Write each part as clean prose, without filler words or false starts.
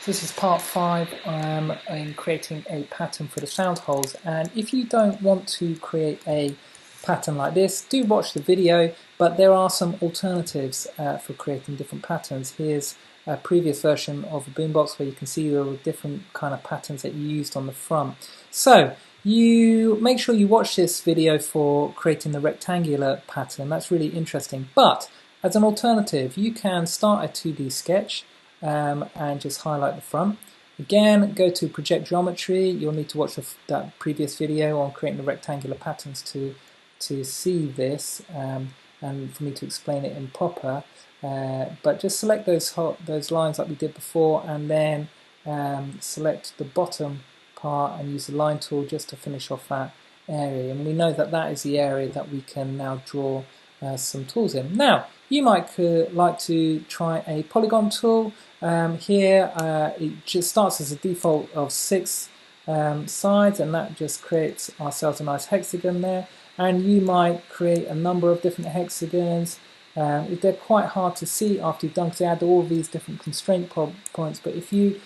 So this is part 5 in creating a pattern for the sound holes, and if you don't want to create a pattern like this, do watch the video, but there are some alternatives for creating different patterns. Here's a previous version of a boombox where you can see there were different kind of patterns that you used on the front. So you make sure you watch this video for creating the rectangular pattern. That's really interesting, but as an alternative you can start a 2D sketch and just highlight the front. Again, go to project geometry. You'll need to watch that previous video on creating the rectangular patterns to see this and for me to explain it in proper. But just select those lines like we did before, and then select the bottom part and use the line tool just to finish off that area. And we know that that is the area that we can now draw some tools in. Now, you might like to try a Polygon tool. Here it just starts as a default of 6 sides, and that just creates ourselves a nice hexagon there. And you might create a number of different hexagons. They're quite hard to see after you've done, because they add all of these different constraint points, but if you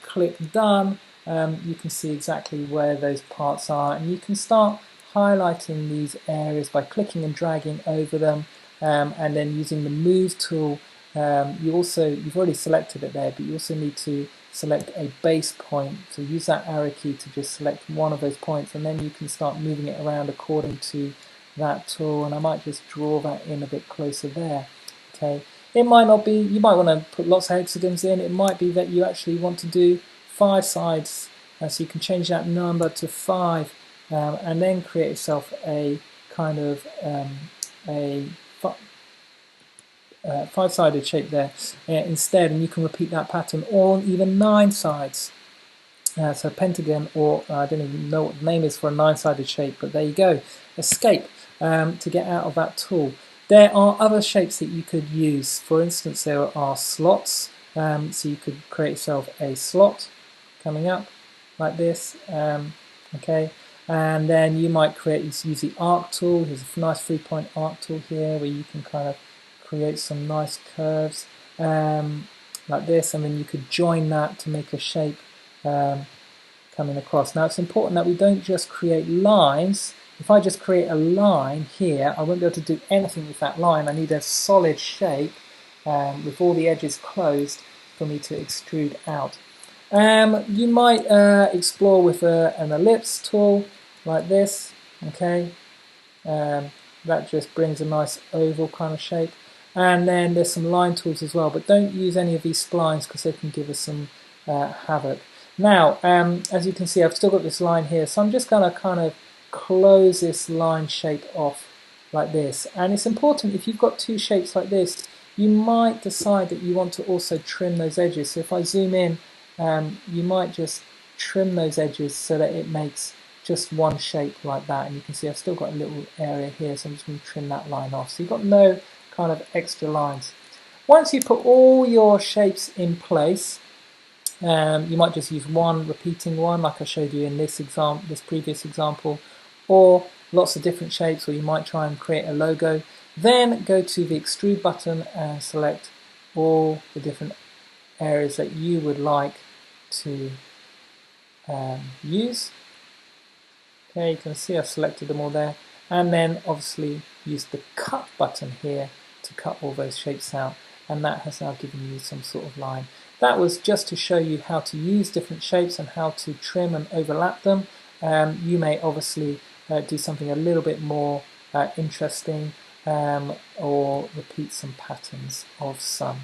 click done, you can see exactly where those parts are, and you can start highlighting these areas by clicking and dragging over them, and then using the move tool. You've already selected it there, but you also need to select a base point. So use that arrow key to just select one of those points, and then you can start moving it around according to that tool. And I might just draw that in a bit closer there. Okay, it might not be, you might want to put lots of hexagons in. It might be that you actually want to do 5 sides, so you can change that number to 5, and then create yourself a kind of a 5-sided shape there instead, and you can repeat that pattern, or even 9 sides. So pentagon, or I don't even know what the name is for a 9-sided shape, but there you go. Escape to get out of that tool. There are other shapes that you could use. For instance, there are slots, so you could create yourself a slot coming up like this. Okay, and then you might use the arc tool. Here's a nice 3-point arc tool here where you can kind of create some nice curves like this, and then you could join that to make a shape coming across. Now it's important that we don't just create lines. If I just create a line here, I won't be able to do anything with that line. I need a solid shape with all the edges closed for me to extrude out. You might explore with an ellipse tool like this. Okay, that just brings a nice oval kind of shape. And then there's some line tools as well, but don't use any of these splines because they can give us some havoc. Now, as you can see, I've still got this line here, so I'm just going to kind of close this line shape off like this. And it's important, if you've got 2 shapes like this, you might decide that you want to also trim those edges. So if I zoom in, you might just trim those edges so that it makes just one shape like that. And you can see I've still got a little area here, so I'm just going to trim that line off. So you've got no kind of extra lines. Once you put all your shapes in place, you might just use one repeating one like I showed you in this previous example, or lots of different shapes, or you might try and create a logo. Then go to the extrude button and select all the different areas that you would like to use. Okay, you can see I've selected them all there, and then obviously use the cut button here to cut all those shapes out, and that has now given you some sort of line. That was just to show you how to use different shapes and how to trim and overlap them. You may obviously do something a little bit more interesting, or repeat some patterns of some.